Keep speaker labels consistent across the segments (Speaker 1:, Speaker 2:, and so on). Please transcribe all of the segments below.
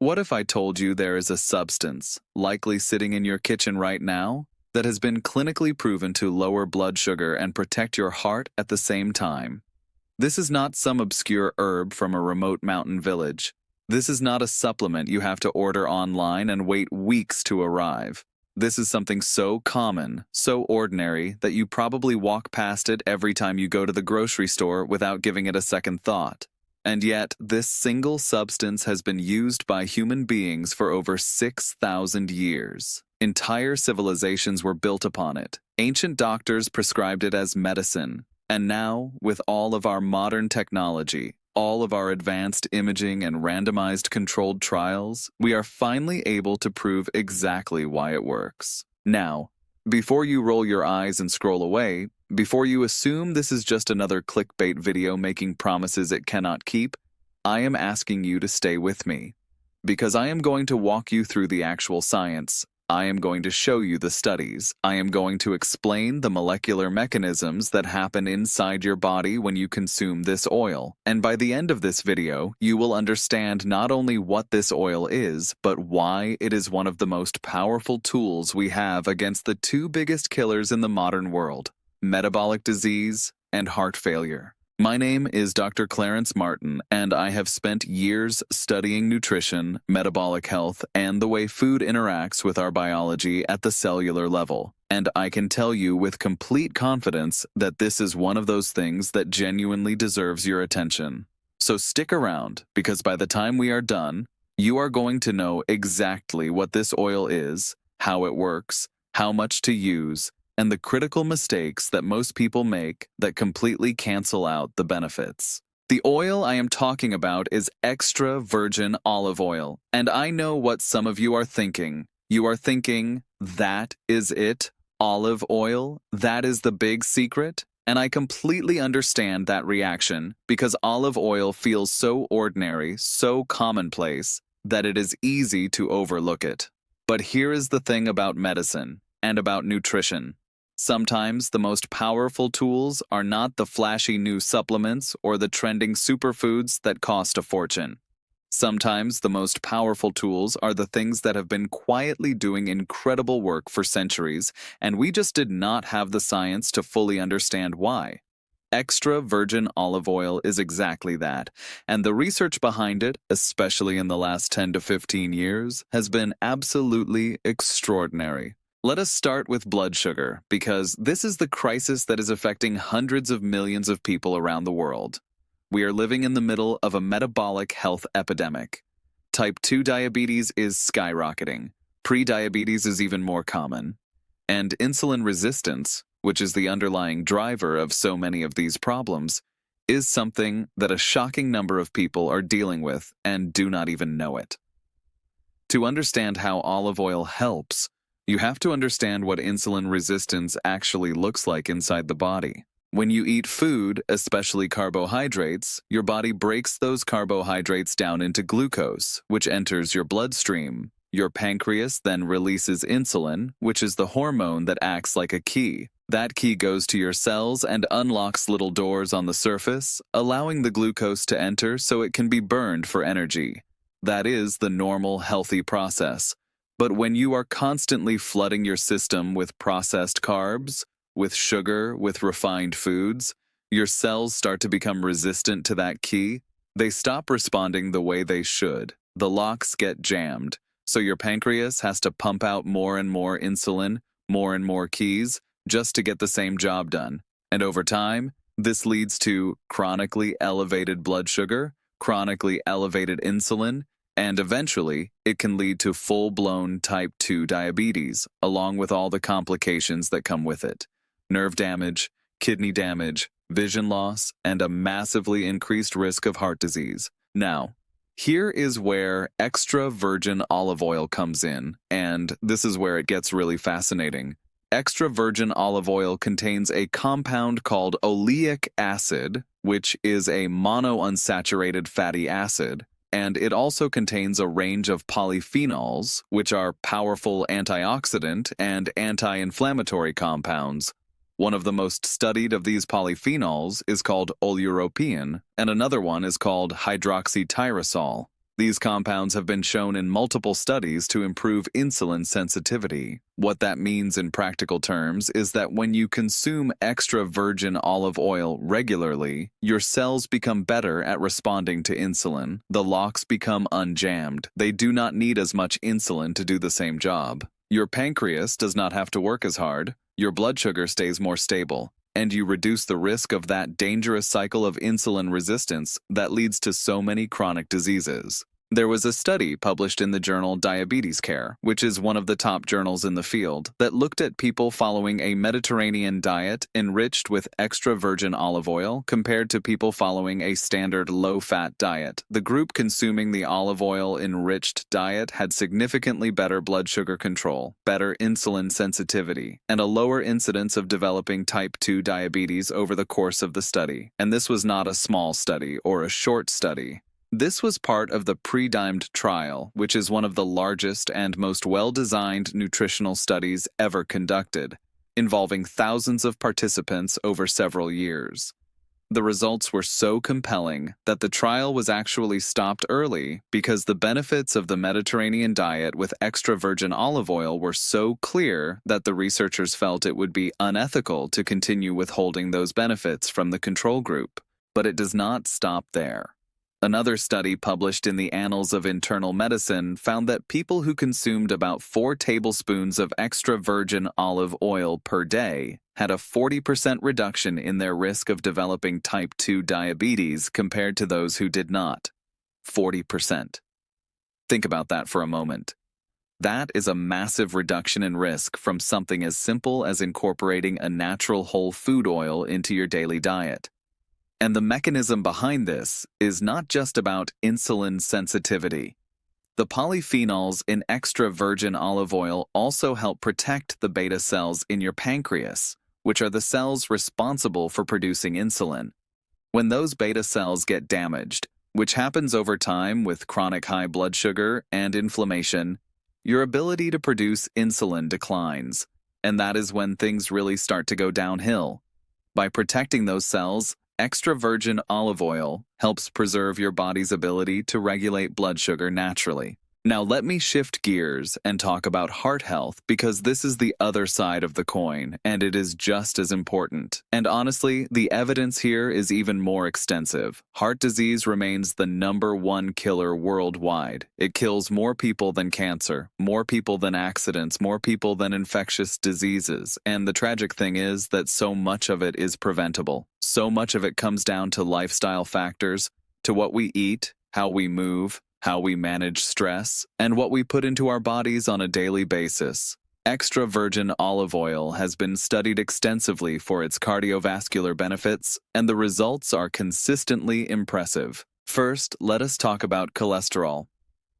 Speaker 1: What if I told you there is a substance, likely sitting in your kitchen right now, that has been clinically proven to lower blood sugar and protect your heart at the same time? This is not some obscure herb from a remote mountain village. This is not a supplement you have to order online and wait weeks to arrive. This is something so common, so ordinary, that you probably walk past it every time you go to the grocery store without giving it a second thought. And yet, this single substance has been used by human beings for over 6,000 years. Entire civilizations were built upon it. Ancient doctors prescribed it as medicine. And now, with all of our modern technology, all of our advanced imaging and randomized controlled trials, we are finally able to prove exactly why it works. Now, before you roll your eyes and scroll away, before you assume this is just another clickbait video making promises it cannot keep, I am asking you to stay with me. Because I am going to walk you through the actual science. I am going to show you the studies. I am going to explain the molecular mechanisms that happen inside your body when you consume this oil. And by the end of this video, you will understand not only what this oil is, but why it is one of the most powerful tools we have against the two biggest killers in the modern world: metabolic disease and heart failure. My name is Dr. Clarence Martin, and I have spent years studying nutrition, metabolic health, and the way food interacts with our biology at the cellular level. And I can tell you with complete confidence that this is one of those things that genuinely deserves your attention. So stick around, because by the time we are done, you are going to know exactly what this oil is, how it works, how much to use, and the critical mistakes that most people make that completely cancel out the benefits. The oil I am talking about is extra virgin olive oil, and I know what some of you are thinking. You are thinking, that is it? Olive oil? That is the big secret? And I completely understand that reaction, because olive oil feels so ordinary, so commonplace, that it is easy to overlook it. But here is the thing about medicine and about nutrition. Sometimes the most powerful tools are not the flashy new supplements or the trending superfoods that cost a fortune. Sometimes the most powerful tools are the things that have been quietly doing incredible work for centuries, and we just did not have the science to fully understand why. Extra virgin olive oil is exactly that, and the research behind it, especially in the last 10 to 15 years, has been absolutely extraordinary. Let us start with blood sugar, because this is the crisis that is affecting hundreds of millions of people around the world. We are living in the middle of a metabolic health epidemic. Type 2 diabetes is skyrocketing. Pre-diabetes is even more common. And insulin resistance, which is the underlying driver of so many of these problems, is something that a shocking number of people are dealing with and do not even know it. To understand how olive oil helps, you have to understand what insulin resistance actually looks like inside the body. When you eat food, especially carbohydrates, your body breaks those carbohydrates down into glucose, which enters your bloodstream. Your pancreas then releases insulin, which is the hormone that acts like a key. That key goes to your cells and unlocks little doors on the surface, allowing the glucose to enter so it can be burned for energy. That is the normal, healthy process. But when you are constantly flooding your system with processed carbs, with sugar, with refined foods, your cells start to become resistant to that key. They stop responding the way they should. The locks get jammed, so your pancreas has to pump out more and more insulin, more and more keys, just to get the same job done. And over time, this leads to chronically elevated blood sugar, chronically elevated insulin, and eventually, it can lead to full-blown type 2 diabetes, along with all the complications that come with it: nerve damage, kidney damage, vision loss, and a massively increased risk of heart disease. Now, here is where extra virgin olive oil comes in, and this is where it gets really fascinating. Extra virgin olive oil contains a compound called oleic acid, which is a monounsaturated fatty acid. And it also contains a range of polyphenols, which are powerful antioxidant and anti-inflammatory compounds. One of the most studied of these polyphenols is called oleuropein, and another one is called hydroxytyrosol. These compounds have been shown in multiple studies to improve insulin sensitivity. What that means in practical terms is that when you consume extra virgin olive oil regularly, your cells become better at responding to insulin. The locks become unjammed. They do not need as much insulin to do the same job. Your pancreas does not have to work as hard. Your blood sugar stays more stable, and you reduce the risk of that dangerous cycle of insulin resistance that leads to so many chronic diseases. There was a study published in the journal Diabetes Care, which is one of the top journals in the field, that looked at people following a Mediterranean diet enriched with extra virgin olive oil compared to people following a standard low-fat diet. The group consuming the olive oil-enriched diet had significantly better blood sugar control, better insulin sensitivity, and a lower incidence of developing type 2 diabetes over the course of the study. And this was not a small study or a short study. This was part of the pre-dimed trial, which is one of the largest and most well-designed nutritional studies ever conducted, involving thousands of participants over several years. The results were so compelling that the trial was actually stopped early because the benefits of the Mediterranean diet with extra virgin olive oil were so clear that the researchers felt it would be unethical to continue withholding those benefits from the control group. But it does not stop there. Another study published in the Annals of Internal Medicine found that people who consumed about 4 tablespoons of extra virgin olive oil per day had a 40% reduction in their risk of developing type 2 diabetes compared to those who did not. 40%. Think about that for a moment. That is a massive reduction in risk from something as simple as incorporating a natural whole food oil into your daily diet. And the mechanism behind this is not just about insulin sensitivity. The polyphenols in extra virgin olive oil also help protect the beta cells in your pancreas, which are the cells responsible for producing insulin. When those beta cells get damaged, which happens over time with chronic high blood sugar and inflammation, your ability to produce insulin declines, and that is when things really start to go downhill. By protecting those cells, extra virgin olive oil helps preserve your body's ability to regulate blood sugar naturally. Now let me shift gears and talk about heart health because this is the other side of the coin and it is just as important. And honestly, the evidence here is even more extensive. Heart disease remains the #1 killer worldwide. It kills more people than cancer, more people than accidents, more people than infectious diseases. And the tragic thing is that so much of it is preventable. So much of it comes down to lifestyle factors, to what we eat, how we move, how we manage stress, and what we put into our bodies on a daily basis. Extra virgin olive oil has been studied extensively for its cardiovascular benefits, and the results are consistently impressive. First, let us talk about cholesterol.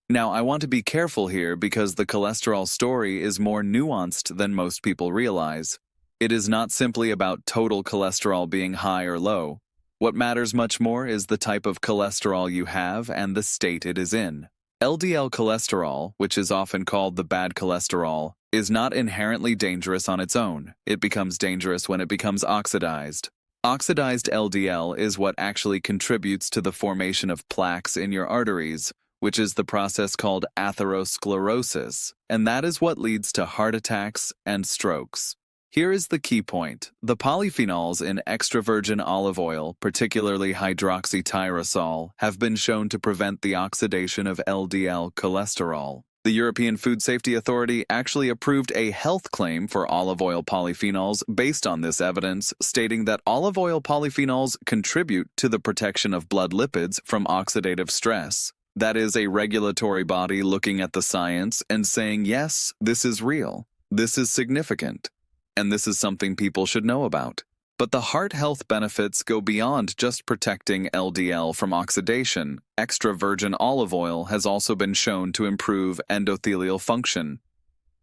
Speaker 1: Now, I want to be careful here because the cholesterol story is more nuanced than most people realize. It is not simply about total cholesterol being high or low. What matters much more is the type of cholesterol you have and the state it is in. LDL cholesterol, which is often called the bad cholesterol, is not inherently dangerous on its own. It becomes dangerous when it becomes oxidized. Oxidized LDL is what actually contributes to the formation of plaques in your arteries, which is the process called atherosclerosis, and that is what leads to heart attacks and strokes. Here is the key point. The polyphenols in extra virgin olive oil, particularly hydroxytyrosol, have been shown to prevent the oxidation of LDL cholesterol. The European Food Safety Authority actually approved a health claim for olive oil polyphenols based on this evidence, stating that olive oil polyphenols contribute to the protection of blood lipids from oxidative stress. That is a regulatory body looking at the science and saying, yes, this is real, this is significant. And this is something people should know about. But the heart health benefits go beyond just protecting LDL from oxidation. Extra virgin olive oil has also been shown to improve endothelial function.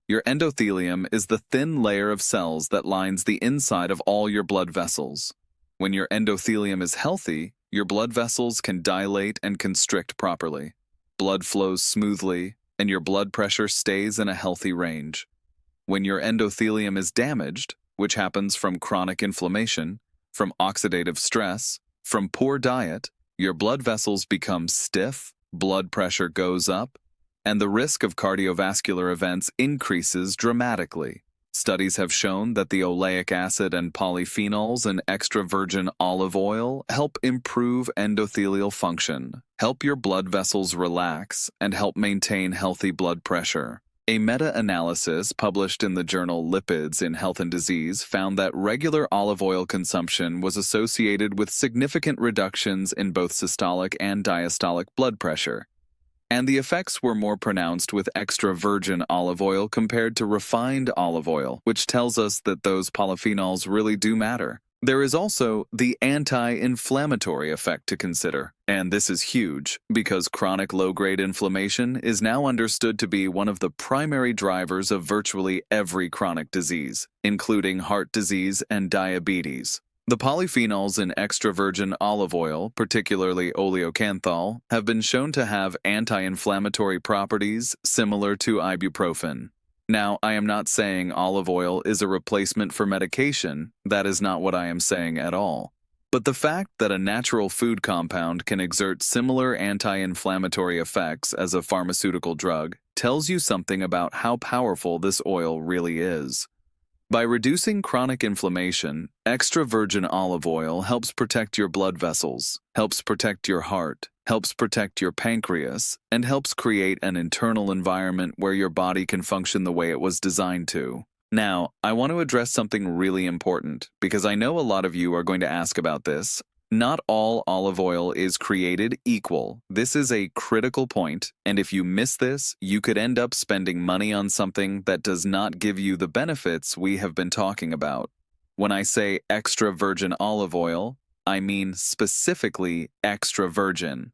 Speaker 1: Your endothelium is the thin layer of cells that lines the inside of all your blood vessels. When your endothelium is healthy, your blood vessels can dilate and constrict properly. Blood flows smoothly, and your blood pressure stays in a healthy range. When your endothelium is damaged, which happens from chronic inflammation, from oxidative stress, from poor diet, your blood vessels become stiff, blood pressure goes up, and the risk of cardiovascular events increases dramatically. Studies have shown that the oleic acid and polyphenols in extra virgin olive oil help improve endothelial function, help your blood vessels relax, and help maintain healthy blood pressure. A meta-analysis published in the journal Lipids in Health and Disease found that regular olive oil consumption was associated with significant reductions in both systolic and diastolic blood pressure. And the effects were more pronounced with extra virgin olive oil compared to refined olive oil, which tells us that those polyphenols really do matter. There is also the anti-inflammatory effect to consider, and this is huge because chronic low-grade inflammation is now understood to be one of the primary drivers of virtually every chronic disease, including heart disease and diabetes. The polyphenols in extra virgin olive oil, particularly oleocanthal, have been shown to have anti-inflammatory properties similar to ibuprofen. Now, I am not saying olive oil is a replacement for medication. That is not what I am saying at all. But the fact that a natural food compound can exert similar anti-inflammatory effects as a pharmaceutical drug tells you something about how powerful this oil really is. By reducing chronic inflammation, extra virgin olive oil helps protect your blood vessels, helps protect your heart, helps protect your pancreas, and helps create an internal environment where your body can function the way it was designed to. Now, I want to address something really important, because I know a lot of you are going to ask about this. Not all olive oil is created equal. This is a critical point, and if you miss this, you could end up spending money on something that does not give you the benefits we have been talking about. When I say extra virgin olive oil, I mean specifically extra virgin.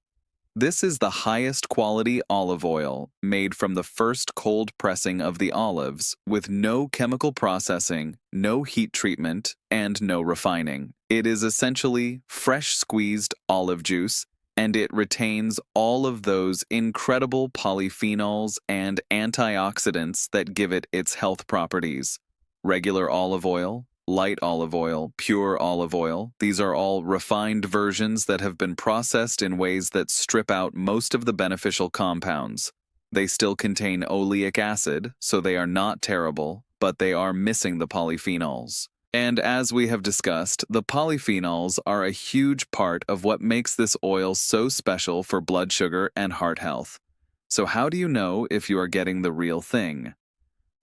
Speaker 1: This is the highest quality olive oil made from the first cold pressing of the olives with no chemical processing, no heat treatment, and no refining. It is essentially fresh squeezed olive juice, and it retains all of those incredible polyphenols and antioxidants that give it its health properties. Regular olive oil, light olive oil, pure olive oil, these are all refined versions that have been processed in ways that strip out most of the beneficial compounds. They still contain oleic acid, so they are not terrible, but they are missing the polyphenols. And as we have discussed, the polyphenols are a huge part of what makes this oil so special for blood sugar and heart health. So how do you know if you are getting the real thing?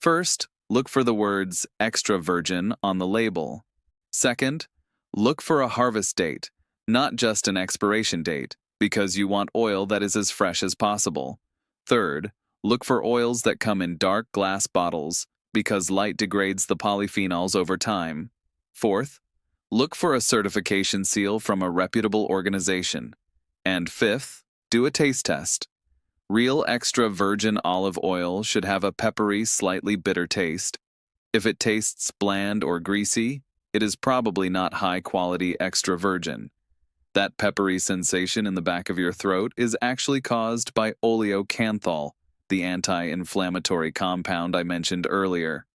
Speaker 1: First, look for the words extra virgin on the label. Second, look for a harvest date, not just an expiration date, because you want oil that is as fresh as possible. Third, look for oils that come in dark glass bottles, because light degrades the polyphenols over time. Fourth, look for a certification seal from a reputable organization. And fifth, do a taste test. Real extra virgin olive oil should have a peppery, slightly bitter taste. If it tastes bland or greasy, it is probably not high-quality extra virgin. That peppery sensation in the back of your throat is actually caused by oleocanthal, the anti-inflammatory compound I mentioned earlier.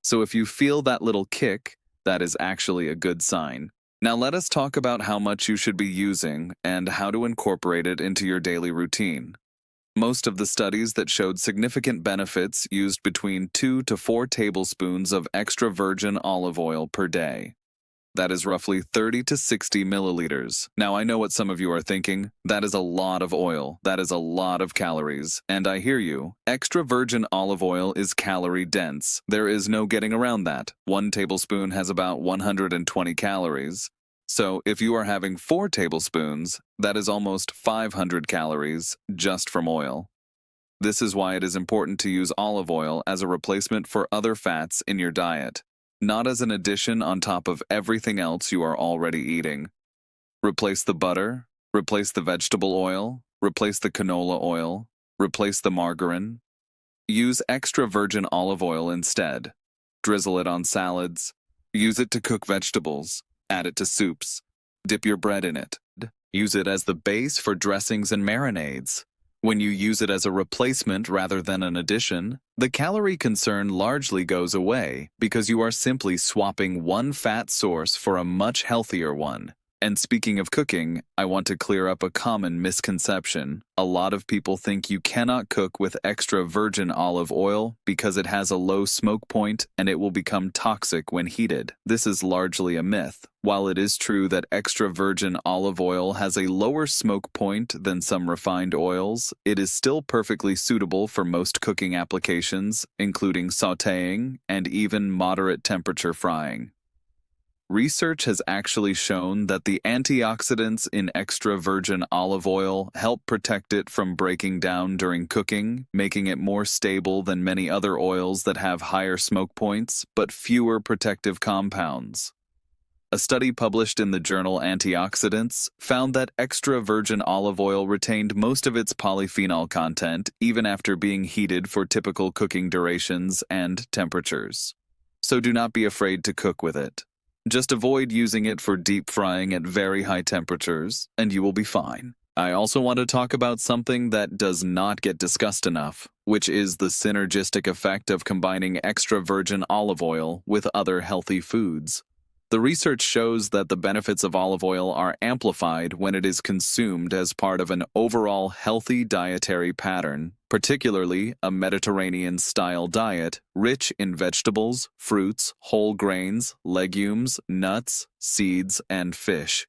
Speaker 1: So if you feel that little kick, that is actually a good sign. Now let us talk about how much you should be using and how to incorporate it into your daily routine. Most of the studies that showed significant benefits used between 2 to 4 tablespoons of extra virgin olive oil per day. That is roughly 30 to 60 milliliters. Now I know what some of you are thinking. That is a lot of oil. That is a lot of calories. And I hear you. Extra virgin olive oil is calorie dense. There is no getting around that. 1 tablespoon has about 120 calories. So if you are having 4 tablespoons, that is almost 500 calories just from oil. This is why it is important to use olive oil as a replacement for other fats in your diet, not as an addition on top of everything else you are already eating. Replace the butter, replace the vegetable oil, replace the canola oil, replace the margarine. Use extra virgin olive oil instead. Drizzle it on salads. Use it to cook vegetables. Add it to soups. Dip your bread in it. Use it as the base for dressings and marinades. When you use it as a replacement rather than an addition, the calorie concern largely goes away because you are simply swapping one fat source for a much healthier one. And speaking of cooking, I want to clear up a common misconception. A lot of people think you cannot cook with extra virgin olive oil because it has a low smoke point and it will become toxic when heated. This is largely a myth. While it is true that extra virgin olive oil has a lower smoke point than some refined oils, it is still perfectly suitable for most cooking applications, including sautéing and even moderate temperature frying. Research has actually shown that the antioxidants in extra virgin olive oil help protect it from breaking down during cooking, making it more stable than many other oils that have higher smoke points but fewer protective compounds. A study published in the journal Antioxidants found that extra virgin olive oil retained most of its polyphenol content even after being heated for typical cooking durations and temperatures. So do not be afraid to cook with it. Just avoid using it for deep frying at very high temperatures, and you will be fine. I also want to talk about something that does not get discussed enough, which is the synergistic effect of combining extra virgin olive oil with other healthy foods. The research shows that the benefits of olive oil are amplified when it is consumed as part of an overall healthy dietary pattern, particularly a Mediterranean-style diet rich in vegetables, fruits, whole grains, legumes, nuts, seeds, and fish.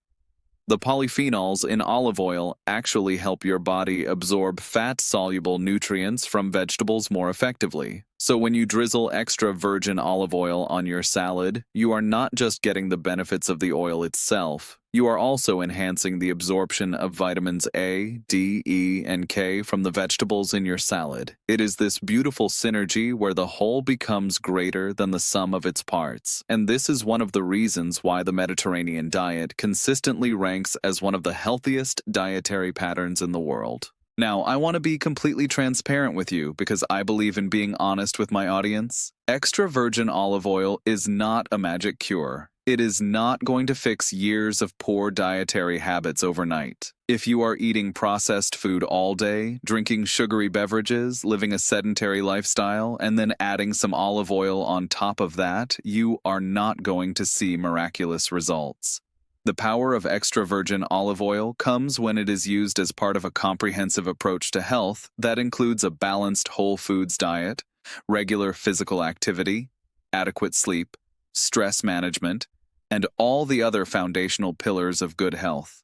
Speaker 1: The polyphenols in olive oil actually help your body absorb fat-soluble nutrients from vegetables more effectively. So when you drizzle extra virgin olive oil on your salad, you are not just getting the benefits of the oil itself, you are also enhancing the absorption of vitamins A, D, E, and K from the vegetables in your salad. It is this beautiful synergy where the whole becomes greater than the sum of its parts. And this is one of the reasons why the Mediterranean diet consistently ranks as one of the healthiest dietary patterns in the world. Now, I want to be completely transparent with you because I believe in being honest with my audience. Extra virgin olive oil is not a magic cure. It is not going to fix years of poor dietary habits overnight. If you are eating processed food all day, drinking sugary beverages, living a sedentary lifestyle, and then adding some olive oil on top of that, you are not going to see miraculous results. The power of extra virgin olive oil comes when it is used as part of a comprehensive approach to health that includes a balanced whole foods diet, regular physical activity, adequate sleep, stress management, and all the other foundational pillars of good health.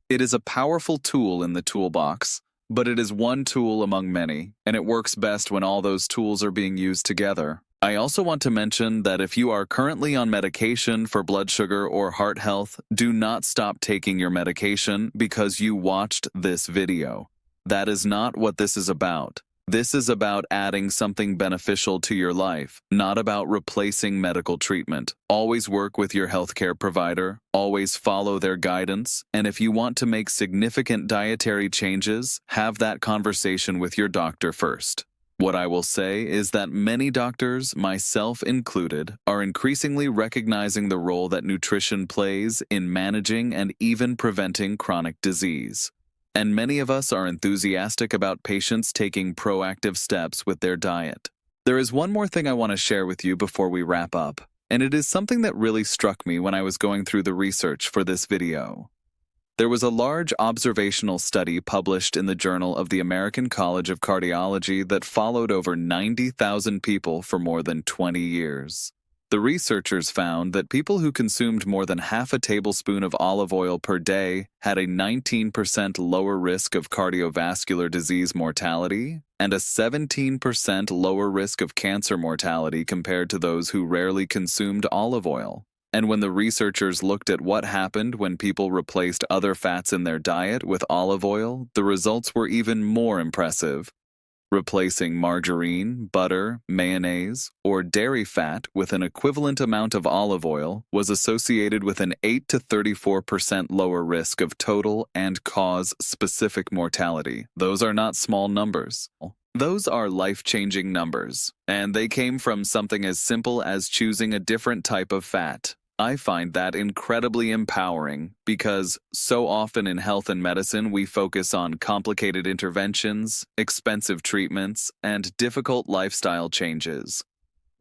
Speaker 1: It is a powerful tool in the toolbox, but it is one tool among many, and it works best when all those tools are being used together. I also want to mention that if you are currently on medication for blood sugar or heart health, do not stop taking your medication because you watched this video. That is not what this is about. This is about adding something beneficial to your life, not about replacing medical treatment. Always work with your healthcare provider, always follow their guidance, and if you want to make significant dietary changes, have that conversation with your doctor first. What I will say is that many doctors, myself included, are increasingly recognizing the role that nutrition plays in managing and even preventing chronic disease. And many of us are enthusiastic about patients taking proactive steps with their diet. There is one more thing I want to share with you before we wrap up, and it is something that really struck me when I was going through the research for this video. There was a large observational study published in the Journal of the American College of Cardiology that followed over 90,000 people for more than 20 years. The researchers found that people who consumed more than half a tablespoon of olive oil per day had a 19% lower risk of cardiovascular disease mortality and a 17% lower risk of cancer mortality compared to those who rarely consumed olive oil. And when the researchers looked at what happened when people replaced other fats in their diet with olive oil, the results were even more impressive. Replacing margarine, butter, mayonnaise, or dairy fat with an equivalent amount of olive oil was associated with an 8 to 34% lower risk of total and cause-specific mortality. Those are not small numbers. Those are life-changing numbers, and they came from something as simple as choosing a different type of fat. I find that incredibly empowering because so often in health and medicine we focus on complicated interventions, expensive treatments, and difficult lifestyle changes.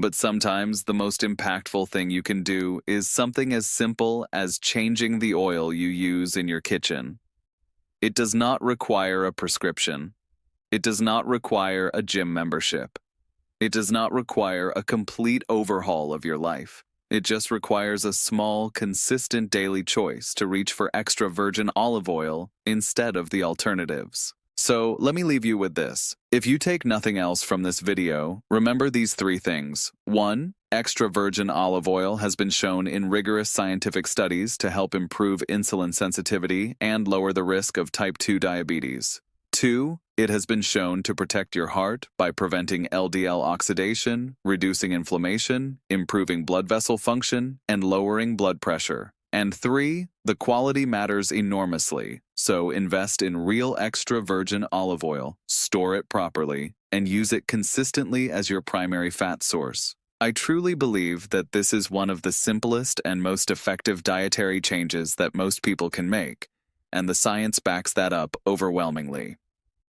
Speaker 1: But sometimes the most impactful thing you can do is something as simple as changing the oil you use in your kitchen. It does not require a prescription. It does not require a gym membership. It does not require a complete overhaul of your life. It just requires a small, consistent daily choice to reach for extra virgin olive oil instead of the alternatives. So let me leave you with this. If you take nothing else from this video, remember these three things. 1. Extra virgin olive oil has been shown in rigorous scientific studies to help improve insulin sensitivity and lower the risk of type 2 diabetes. 2. It has been shown to protect your heart by preventing LDL oxidation, reducing inflammation, improving blood vessel function, and lowering blood pressure. And 3, the quality matters enormously, so invest in real extra virgin olive oil, store it properly, and use it consistently as your primary fat source. I truly believe that this is one of the simplest and most effective dietary changes that most people can make, and the science backs that up overwhelmingly.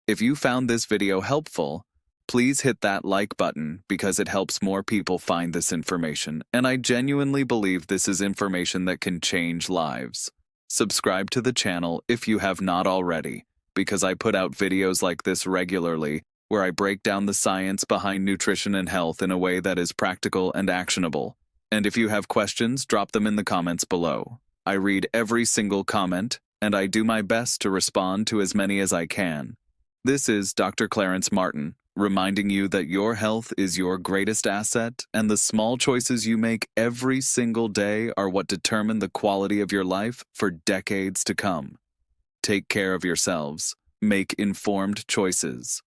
Speaker 1: If you found this video helpful, please hit that like button because it helps more people find this information, and I genuinely believe this is information that can change lives. Subscribe to the channel if you have not already, because I put out videos like this regularly where I break down the science behind nutrition and health in a way that is practical and actionable. And if you have questions, drop them in the comments below. I read every single comment, and I do my best to respond to as many as I can. This is Dr. Clarence Martin, reminding you that your health is your greatest asset, and the small choices you make every single day are what determine the quality of your life for decades to come. Take care of yourselves. Make informed choices.